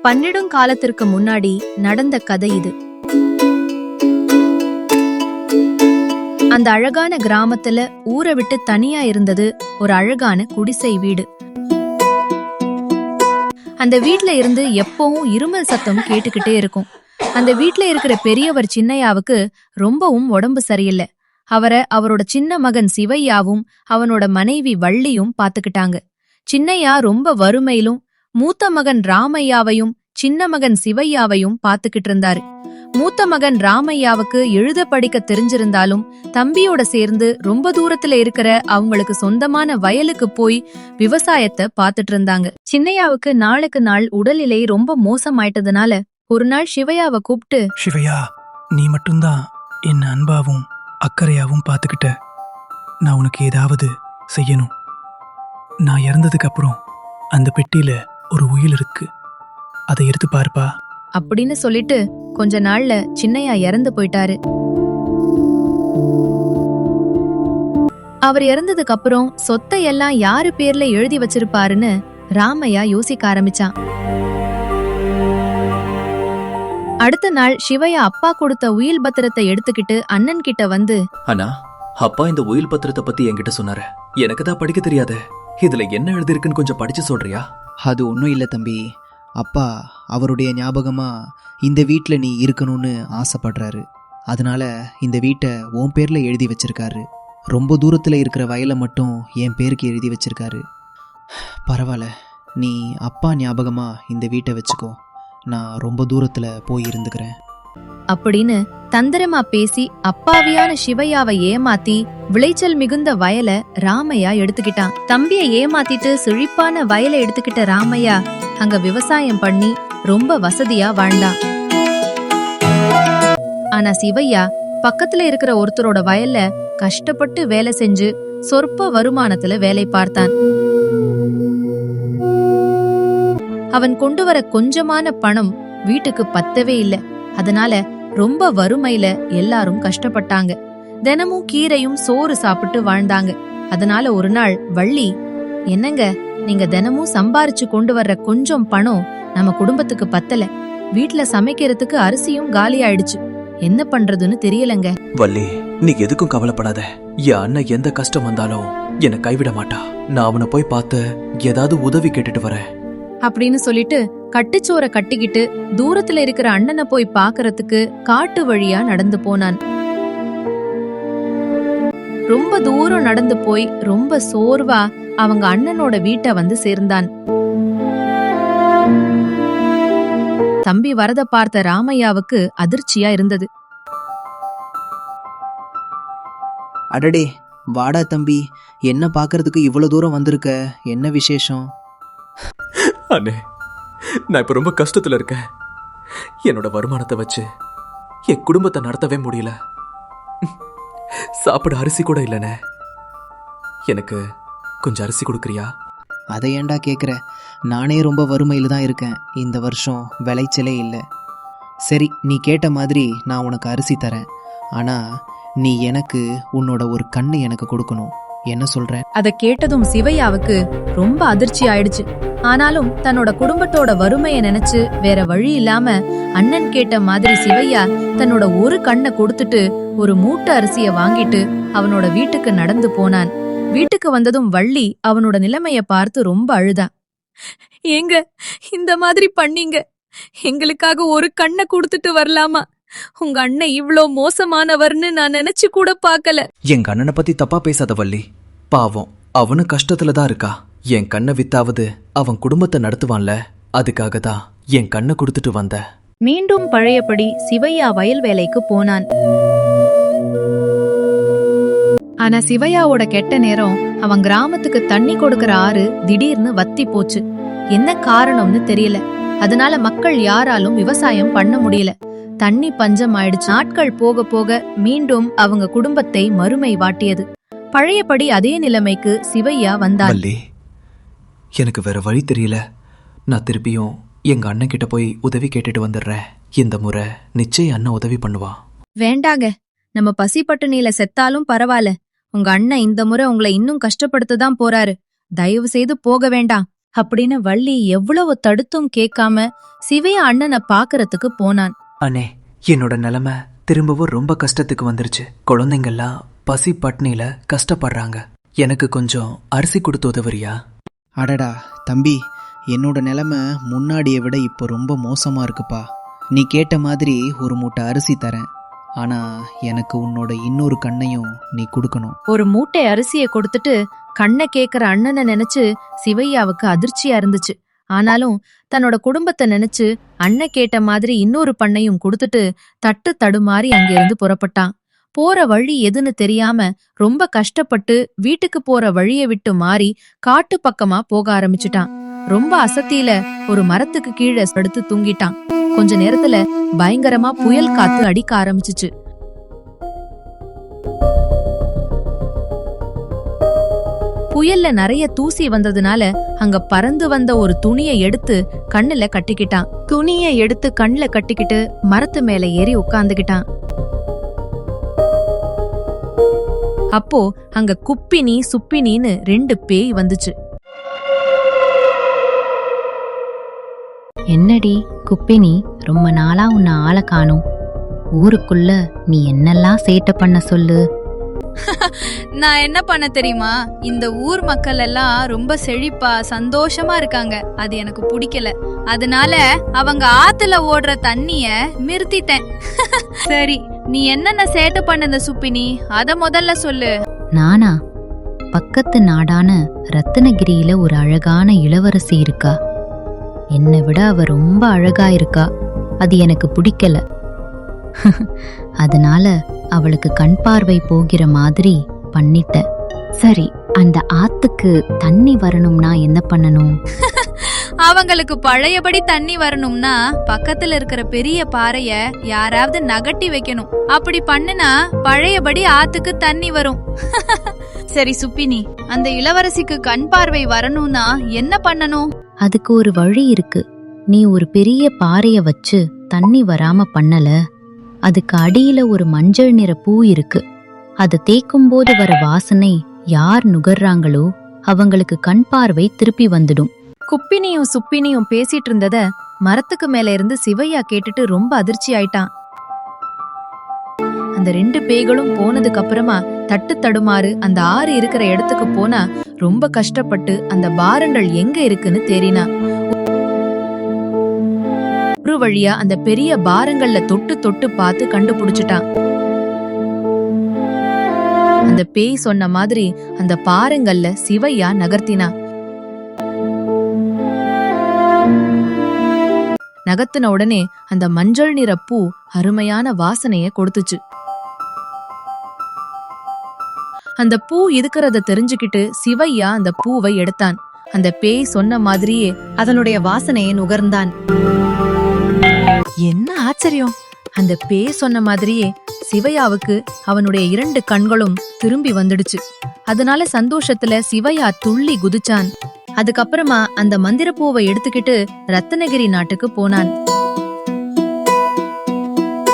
பன்னெடுங்காலத்திற்கு முன்னாடி நடந்த கதை இது. அந்த அழகான கிராமத்துல ஊரை விட்டு தனியா இருந்தது ஒரு அழகான குடிசை வீடு. அந்த வீட்ல இருந்து எப்பவும் இருமல் சத்தம் கேட்டுக்கிட்டே இருக்கும். அந்த வீட்ல இருக்கிற பெரியவர் சின்னையாவுக்கு ரொம்பவும் உடம்பு சரியில்லை. அவரோட சின்ன மகன் சிவையாவும் அவனோட மனைவி வள்ளியும் பாத்துக்கிட்டாங்க. சின்னையா ரொம்ப வறுமையிலும் மூத்த மகன் ராமையாவையும் சின்ன மகன் சிவையாவையும் பாத்துக்கிட்டு இருந்தாரு. மூத்த மகன் ராமையாவுக்கு எழுத படிக்க தெரிஞ்சிருந்தாலும் தம்பியோட சேர்ந்து ரொம்ப தூரத்துல இருக்கிற அவங்களுக்கு சொந்தமான வயலுக்கு போய் விவசாயத்தை பாத்துட்டு இருந்தாங்க. சின்னையாவுக்கு நாளுக்கு நாள் உடல்நிலை ரொம்ப மோசமாயிட்டதுனால ஒரு நாள் சிவையாவை கூப்பிட்டு, சிவையா, நீ மட்டும்தான் என்ன அன்பாவும் அக்கறையாவும் பாத்துக்கிட்ட. நான் உனக்கு ஏதாவது செய்யணும். நான் இறந்ததுக்கு அப்புறம் அந்த பெட்டியில ஒரு உயில் இருக்கு, அதை எடுத்து பார்ப்பா அப்படின்னு சொல்லிட்டு கொஞ்ச நாள்ல சின்னையா இறந்து போயிட்டாரு. அவர் இறந்ததுக்கு அப்புறம் சொத்தை எல்லாம் யாரு பேர்ல எழுதி வச்சிருப்பாருன்னு ராமையா யோசிக்க ஆரம்பிச்சான். அடுத்த நாள் சிவையா அப்பா கொடுத்த உயில் பத்திரத்தை எடுத்துக்கிட்டு அண்ணன் கிட்ட வந்து, அண்ணா, அப்பா இந்த உயில் பத்திரத்தை பத்தி என்கிட்ட சொன்னாரு. எனக்கு தான் படிக்க தெரியாது. இதுல என்ன எழுதிருக்குன்னு கொஞ்சம் படிச்சு சொல்றியா? அது ஒன்றும் இல்லை தம்பி. அப்பா அவருடைய ஞாபகமா இந்த வீட்டில் நீ இருக்கணும்னு ஆசைப்படுறாரு. அதனால இந்த வீட்டை உன் பேர்ல எழுதி வச்சிருக்காரு. ரொம்ப தூரத்தில் இருக்கிற வயலை மட்டும் என் பேருக்கு எழுதி வச்சிருக்காரு. பரவாயில்ல, நீ அப்பா ஞாபகமா இந்த வீட்டை வச்சுக்கோ. நான் ரொம்ப தூரத்துல போய் இருந்துக்கிறேன் அப்படின்னு தந்திரமா பேசி அப்பாவியான சிவையாவை ஏமாத்தி விளைச்சல் மிகுந்த வயலை ராமையா எடுத்துக்கிட்டான். தம்பியை ஏமாத்திட்டு செழிப்பான வயலை எடுத்துக்கிட்ட ராமையா அங்க விவசாயம் பண்ணி ரொம்ப வசதியா வாழ்ந்தான். ஆனா சிவையா பக்கத்துல இருக்கிற ஒருத்தரோட வயல்ல கஷ்டப்பட்டு வேலை செஞ்சு சொற்ப வருமானத்துல வேலை பார்த்தான். அவன் கொண்டு வர கொஞ்சமான பணம் வீட்டுக்கு பத்தவே இல்ல. அதனால ரொம்ப வறுமையில எல்லாரும் கஷ்டப்பட்டாங்க. தினமும் கீரையும் சோறு சாப்பிட்டு வாழ்ந்தாங்க. அதனால ஒரு நாள் வள்ளி, என்னங்க, நீங்க தினமும் சம்பாரிச்சு கொண்டு வர்ற கொஞ்சம் பணம் நம்ம குடும்பத்துக்கு பத்தல. வீட்டுல சமைக்கிறதுக்கு அரிசியும் காலி ஆயிடுச்சு. என்ன பண்றதுன்னு தெரியலங்க. வள்ளி, நீ எதுக்கும் கவலைப்படாத. என் அண்ணன் எந்த கஷ்டம் வந்தாலும் என்னை கைவிட மாட்டா. நான் அவனை போய் பார்த்து ஏதாவது உதவி கேட்டுட்டு வரேன் அப்படின்னு சொல்லிட்டு கட்டுச்சோரை கட்டிக்கிட்டு தூரத்துல இருக்கிற அண்ணனை போய் பாக்குறதுக்கு காட்டு வழியா நடந்து போனான். ரொம்ப தூரம் நடந்து போய் ரொம்ப சோர்வா அவங்க அண்ணனோட வீட்டை வந்து சேர்ந்தான். தம்பி வரத பார்த்த ராமையாவுக்கு அதிர்ச்சியா இருந்தது. அடடே, வாடா தம்பி, என்ன பார்க்கறதுக்கு இவ்வளவு தூரம் வந்திருக்க? என்ன விசேஷம்? அண்ணே, நான் இப்ப ரொம்ப கஷ்டத்துல இருக்கேன். என்னோட வருமானத்தை வச்சு என் குடும்பத்தை நடத்தவே முடியல. சாப்பிட அரிசி கூட இல்லைண்ணே. எனக்கு கொஞ்சம் அரிசி கொடுக்குறியா? அதை ஏண்டா கேட்குற? நானே ரொம்ப வறுமையில் தான் இருக்கேன். இந்த வருஷம் விளைச்சலே இல்லை. சரி, நீ கேட்ட மாதிரி நான் உனக்கு அரிசி தரேன். ஆனால் நீ எனக்கு உன்னோட ஒரு கண்ணு எனக்கு கொடுக்கணும். என்ன சொல்ற? அதை கேட்டதும் சிவையாவுக்கு ரொம்ப அதிர்ச்சி ஆயிடுச்சு. ஆனாலும் தன்னோட குடும்பத்தோட வறுமைய நினைச்சு வேற வழி இல்லாம அண்ணன் கேட்ட மாதிரி சிவையா தன்னோட ஒரு கண்ணை கொடுத்துட்டு ஒரு மூட்டை அரிசிய வாங்கிட்டு அவனோட வீட்டுக்கு நடந்து போனான். வீட்டுக்கு வந்ததும் வள்ளி அவனோட நிலைமைய பார்த்து ரொம்ப அழுதான். ஏங்க, இந்த மாதிரி பண்ணீங்க? எங்களுக்காக ஒரு கண்ணை கொடுத்துட்டு வரலாமா? உங்க அண்ணன் இவ்ளோ மோசமானவர்னு நான் நினைச்சு கூட பாக்கல. என் கண்ணனை பத்தி தப்பா பேசாத வள்ளி. பாவம், அவனு கஷ்டத்துல தான் இருக்கா. என் கண்ணை வித்தாவது அவன் குடும்பத்தை நடத்துவான்ல, அதுக்காக தான் என் கண்ணை கொடுத்துட்டு வந்த. மீண்டும் பழையபடி சிவையா வயல் வேலைக்கு போனான். ஆனா சிவையாவோட கெட்ட நேரம், அவன் கிராமத்துக்கு தண்ணி கொடுக்கற ஆறு திடீர்னு வத்தி போச்சு. என்ன காரணம்னு தெரியல. அதனால மக்கள் யாராலும் விவசாயம் பண்ண முடியல. தண்ணி பஞ்சம் ஆயிடுச்சு. நாட்கள் போக போக மீண்டும் அவங்க குடும்பத்தை மறுமை வாட்டியது. பழையபடி அதே நிலைமைக்கு சிவையா வந்தான். வள்ளி, எனக்கு வேற வழி தெரியல. நான் திருப்பியும் எங்க அண்ணன் கிட்ட போய் உதவி கேட்டுட்டு வந்துடுறேன். இந்த முறை நிச்சயம் அண்ணன் உதவி பண்ணுவான். வேண்டாங்க, நம்ம பசி பட்டினியில செத்தாலும் பரவாயில்ல. உங்க அண்ணன் இந்த முறை உங்களை இன்னும் கஷ்டப்படுத்ததான் போறாரு. தயவு செய்து போக வேண்டாம். அப்படின்னு வள்ளி எவ்வளவு தடுத்தும் கேட்காம சிவையா அண்ணனை பாக்குறதுக்கு போனான். அண்ணே, என்னோட நிலைமை திரும்பவும் ரொம்ப கஷ்டத்துக்கு வந்துருச்சு. குழந்தைங்கெல்லாம் பசி பட்னியில கஷ்டப்படுறாங்க. எனக்கு கொஞ்சம் அரிசி கொடுத்து உதவுறியா? அடடா தம்பி, என்னோட நிலைமை முன்னாடியை விட இப்போ ரொம்ப மோசமாக இருக்குப்பா. நீ கேட்ட மாதிரி ஒரு மூட்டை அரிசி தரேன். ஆனால் எனக்கு உன்னோட இன்னொரு கண்ணையும் நீ கொடுக்கணும். ஒரு மூட்டை அரிசியை கொடுத்துட்டு கண்ணை கேக்குற அண்ணனை நினைச்சு சிவையாவுக்கு அதிர்ச்சியா இருந்துச்சு. ஆனாலும் தன்னோட குடும்பத்தை நினைச்சு அண்ணன் கேட்ட மாதிரி இன்னொரு பண்ணையும் கொடுத்துட்டு தட்டு தடுமாறி அங்கிருந்து புறப்பட்டான். போற வழி எதுன்னு தெரியாம ரொம்ப கஷ்டப்பட்டு வீட்டுக்கு போற வழியை விட்டு மாறி காட்டு பக்கமா போக ஆரம்பிச்சுட்டான். ரொம்ப அசத்தியில ஒரு மரத்துக்கு கீழே படுத்து தூங்கிட்டான். கொஞ்ச நேரத்துல பயங்கரமா புயல் காத்து அடிக்க ஆரம்பிச்சுச்சு. புயல்ல நிறைய தூசி வந்ததுனால அங்க பறந்து வந்த ஒரு துணியை எடுத்து கண்ணுல கட்டிக்கிட்டான். துணியை எடுத்து கண்ணுல கட்டிக்கிட்டு மரத்து மேல ஏறி உட்கார்ந்துகிட்டான். அப்போ அங்க குப்பினி சுப்பினின்னு 2 பேய் வந்துச்சு. என்னடி குப்பினி, ரொம்ப நாளா உன்னை ஆளை காணோம். ஊருக்குள்ள நீ என்னெல்லாம் சேட்டை பண்ண சொல்லு. நான் என்ன பண்ண தெரியுமா? இந்த ஊர் மக்கள் எல்லாம் ரொம்ப செழிப்பா சந்தோஷமா இருக்காங்க. அது எனக்கு பிடிக்கல. அதனால அவங்க ஆத்துல ஓடுற தண்ணிய நிறுத்திட்டேன். சரி, நீ என்னென்ன சேட்டை பண்ண சுப்பினி, அத முதல்ல சொல்லு. நானா? பக்கத்து நாடான ரத்தினகிரியில ஒரு அழகான இளவரசி இருக்கா. என்னை விட அவ ரொம்ப அழகா இருக்கா. அது எனக்கு பிடிக்கல. அதனால அவளுக்கு கண் பார்வை போகிற மாதிரி பண்ணிட்டேன். சரி, அந்த ஆத்துக்கு தண்ணி வரணும்னா என்ன பண்ணணும்? அவங்களுக்கு பழையபடி தண்ணி வரணும்னா பக்கத்துல இருக்கிற பெரிய பாறைய யாராவது நகட்டி வைக்கணும். அப்படி பண்ணுனா பழையபடி ஆத்துக்கு தண்ணி வரும். சரி சுப்பினி, அந்த இளவரசிக்கு கண் பார்வை வரணும்னா என்ன பண்ணணும்? அதுக்கு ஒரு வழி இருக்கு. நீ ஒரு பெரிய பாறைய வச்சு தண்ணி வராம பண்ணல, அதுக்கு அடியில ஒரு மஞ்சள் நிற பூ இருக்கு. அதை தேய்க்கும் போது வர வாசனை யார் நுகர்றாங்களோ அவங்களுக்கு கண் பார்வை திருப்பி வந்துடும். குப்பினியும் சுப்பினியும் பேசிட்டு இருந்தத மரத்துக்கு மேல இருந்து சிவையா கேட்டுட்டு ரொம்ப அதிர்ச்சி ஆயிட்டான். அந்த 2 பேய்களும் போனதுக்கு அப்புறமா தட்டு தடுமாறு அந்த ஆறு இருக்கிற இடத்துக்கு போனா ரொம்ப கஷ்டப்பட்டு அந்த பாரங்கள் எங்க இருக்குன்னு தேறினா. ஒரு வழியா அந்த பெரிய பாரங்கள்ல தொட்டு தொட்டு பார்த்து கண்டுபிடிச்சிட்டான். அந்த பேய் சொன்ன மாதிரி அந்த பாரங்கள்ல சிவையா நகர்த்தினா. நகர்த்தின உடனே அந்த மஞ்சள் நிற பூ அருமையான வாசனைய கொடுத்துச்சு. அந்த பூ இருக்கிறத தெரிஞ்சுக்கிட்டு சிவையா அந்த பூவை எடுத்தான். அந்த பேய் சொன்ன மாதிரியே அதனுடைய வாசனையை நுகர்ந்தான். என்ன ஆச்சரியம்! அந்த பேய் சொன்ன மாதிரியே சிவையாவுக்கு அவனுடைய 2 கண்களும் திரும்பி வந்துடுச்சு. அதனால சந்தோஷத்துல சிவையா துள்ளி குதிச்சான். அதுக்கப்புறமா அந்த மந்திரப்பூவை எடுத்துக்கிட்டு ரத்தினகிரி நாட்டுக்கு போனான்.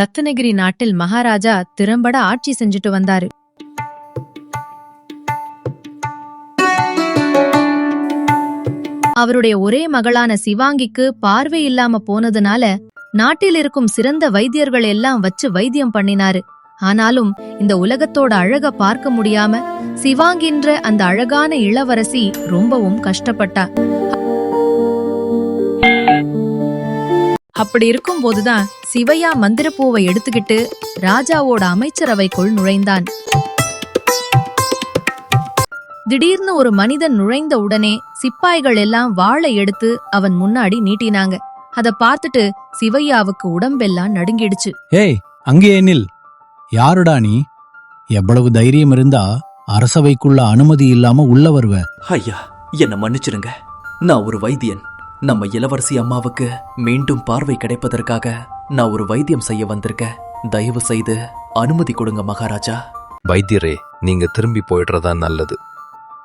ரத்தினகிரி நாட்டில் மகாராஜா திறம்பட ஆட்சி செஞ்சுட்டு வந்தாரு. அவருடைய ஒரே மகளான சிவாங்கிக்கு பார்வை இல்லாம போனதுனால நாட்டில் இருக்கும் சிறந்த வைத்தியர்கள் எல்லாம் வச்சு வைத்தியம் பண்ணினாரு. ஆனாலும் இந்த உலகத்தோட அழக பார்க்க முடியாம சிவாங்கின்ற அந்த அழகான இளவரசி ரொம்பவும் கஷ்டப்பட்டா. அப்படி இருக்கும் போதுதான் சிவையா மந்திரப்பூவை எடுத்துக்கிட்டு ராஜாவோட அமைச்சரவைக்குள் நுழைந்தான். திடீர்னு ஒரு மனிதன் நுழைந்த உடனே சிப்பாய்கள் எல்லாம் வாளை எடுத்து அவன் முன்னாடி நீட்டினாங்க. அத பார்த்துட்டு சிவையாவுக்கு உடம்பெல்லாம் நடுங்கிடுச்சு. ஏய், அங்கேயே நில். யாருடா நீ? எவ்வளவு தைரியம் இருந்தா அரசவைக்குள்ள அனுமதி இல்லாம உள்ள வருவ? ஐயா, என்ன மன்னிச்சிருங்க. நான் ஒரு வைத்தியன். நம்ம இளவரசி அம்மாவுக்கு மீண்டும் பார்வை கிடைப்பதற்காக நான் ஒரு வைத்தியம் செய்ய வந்திருக்கேன். தயவு செய்து அனுமதி கொடுங்க மகாராஜா. வைத்தியரே, நீங்க திரும்பி போயிடுறதா நல்லது.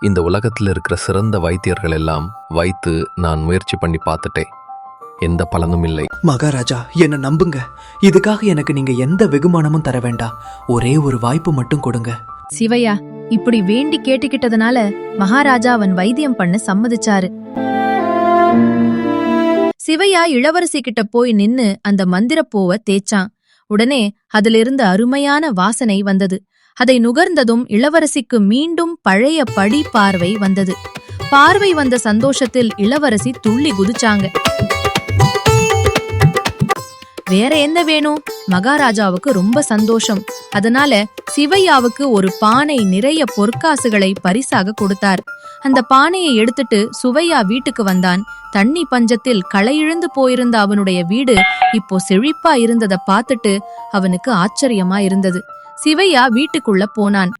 இந்த உலகத்தில் இருக்கிற சிறந்த வைத்தியர்கள் எல்லாம் வைத்து நான் முயற்சி பண்ணி பார்த்துட்டேன். எந்த பலனும் இல்லை. மகாராஜா, என்ன நம்புங்க. இதுக்காக எனக்கு நீங்க எந்த வெகுமானமும் தர வேண்டாம். ஒரே ஒரு வாய்ப்பு மட்டும் கொடுங்க. சிவையா இப்படி வேண்டி கேட்டுக்கிட்டதுனால மகாராஜா அவன் வைத்தியம் பண்ண சம்மதிச்சாரு. சிவையா இளவரசி கிட்ட போய் நின்னு அந்த மந்திரப்பூவை தேய்ச்சான். உடனே அதிலிருந்து அருமையான வாசனை வந்தது. அதை நுகர்ந்ததும் இளவரசிக்கு மீண்டும் பழைய படி பார்வை வந்தது. பார்வை வந்த சந்தோஷத்தில் இளவரசி துள்ளி குதிச்சாங்க. வேற என்ன வேணும்? மகாராஜாவுக்கு ரொம்ப சந்தோஷம். அதனால சிவையாவுக்கு ஒரு பானை நிறைய பொற்காசுகளை பரிசாக கொடுத்தார். அந்த பானையை எடுத்துட்டு சுவையா வீட்டுக்கு வந்தான். தண்ணி பஞ்சத்தில் களையிழந்து போயிருந்த அவனுடைய வீடு இப்போ செழிப்பா இருந்தத பார்த்துட்டு அவனுக்கு ஆச்சரியமா இருந்தது. சிவையா வீட்டுக்குள்ள போனான்.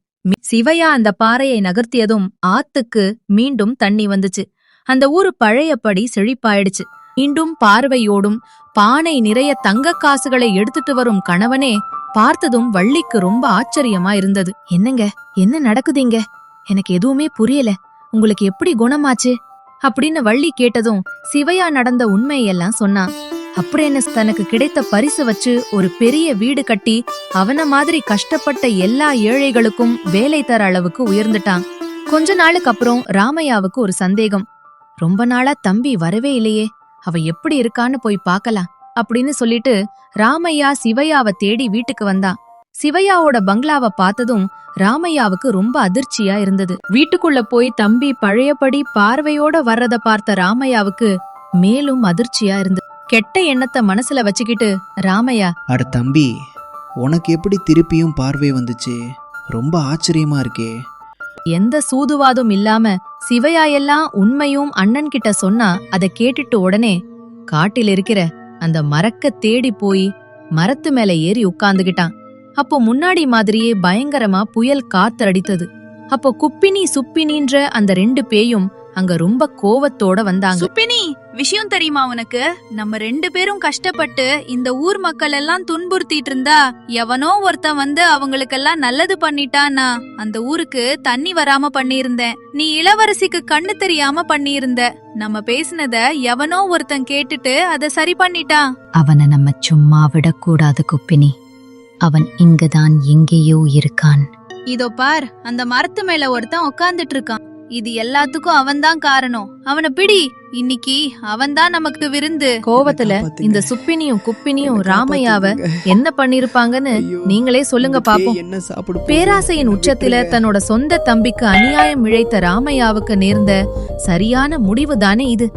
சிவையா அந்த பாறையை நகர்த்தியதும் ஆத்துக்கு மீண்டும் தண்ணி வந்துச்சு. அந்த ஊரு பழையபடி செழிப்பாயிடுச்சு. மீண்டும் பார்வையோடும் பானை நிறைய தங்க காசுகளை எடுத்துட்டு வரும் கணவனே பார்த்ததும் வள்ளிக்கு ரொம்ப ஆச்சரியமா இருந்தது. என்னங்க, என்ன நடக்குதுங்க? எனக்கு எதுவுமே புரியல. உங்களுக்கு எப்படி குணமாச்சு அப்படின்னு வள்ளி கேட்டதும் சிவையா நடந்த உண்மையெல்லாம் சொன்னான். அப்புறம் என்ன, தனக்கு கிடைத்த பரிசு வச்சு ஒரு பெரிய வீடு கட்டி அவன மாதிரி கஷ்டப்பட்ட எல்லா ஏழைகளுக்கும் வேலை தர அளவுக்கு உயர்ந்துட்டான். கொஞ்ச நாளுக்கு அப்புறம் ராமையாவுக்கு ஒரு சந்தேகம். ரொம்ப நாளா தம்பி வரவே இல்லையே, அவ எப்படி இருக்கான்னு போய் பார்க்கலாம் அப்படின்னு சொல்லிட்டு ராமையா சிவையாவை தேடி வீட்டுக்கு வந்தான். சிவையாவோட பங்களாவை பார்த்ததும் ராமையாவுக்கு ரொம்ப அதிர்ச்சியா இருந்தது. வீட்டுக்குள்ள போய் தம்பி பழையபடி பார்வையோட வர்றத பார்த்த ராமையாவுக்கு மேலும் அதிர்ச்சியா இருந்தது. கெட்ட எண்ணத்தை மனசுல வச்சுக்கிட்டு ராமையா, அட தம்பி, உனக்கு எப்படி திருப்பியும் பார்வை வந்துச்சு? ரொம்ப ஆச்சரியமா இருக்கே. எந்த சூதுவாதும் இல்லாம சிவையா எல்லாம் உண்மையும் அண்ணன் கிட்ட சொன்னா அதை கேட்டுட்டு உடனே காட்டில் இருக்கிற அந்த மரக்க தேடி போய் மரத்து மேல ஏறி உட்கார்ந்துகிட்டான். அப்போ முன்னாடி மாதிரியே பயங்கரமா புயல் காத்தடித்தது. அப்போ குப்பினி சுப்பினின்ற அந்த 2 பேயும் அங்க ரொம்ப கோவத்தோட வந்தாங்க. சுப்பினி, விஷயம் தெரியுமா உனக்கு? நம்ம 2 பேரும் கஷ்டப்பட்டு இந்த ஊர் மக்கள் எல்லாம் துன்புறுத்திட்டு இருந்தா எவனோ ஒருத்தன் வந்து அவங்களுக்கெல்லாம் நல்லது பண்ணிட்டானா அந்த ஊருக்கு தண்ணி வராம பண்ணியிருந்தேன். நீ இளவரசிக்கு கண்ணு தெரியாம பண்ணியிருந்த. நம்ம பேசினத எவனோ ஒருத்தன் கேட்டுட்டு அத சரி பண்ணிட்டான். அவனை நம்ம சும்மா விடக்கூடாது குப்பினி. அவன் இங்கதான் எங்கேயோ இருக்கான். இதோ பார், அந்த மரத்து மேல ஒருத்தன் உட்கார்ந்துட்டு இருக்கான். இது எல்லாத்துக்கும் அவன்தான் காரணம். அவனை பிடி. இன்னைக்கு அவன்தான் நமக்கு விருந்து. கோவத்துல இந்த சுப்பினியும் குப்பினியும் ராமையாவ என்ன பண்ணிருப்பாங்கன்னு நீங்களே சொல்லுங்க பாப்போம். என்ன சாப்பிடு? பேராசையின் உச்சத்தில தன்னோட சொந்த தம்பிக்கு அநியாயம் இழைத்த ராமையாவுக்கு நேர்ந்த சரியான முடிவுதானே இது.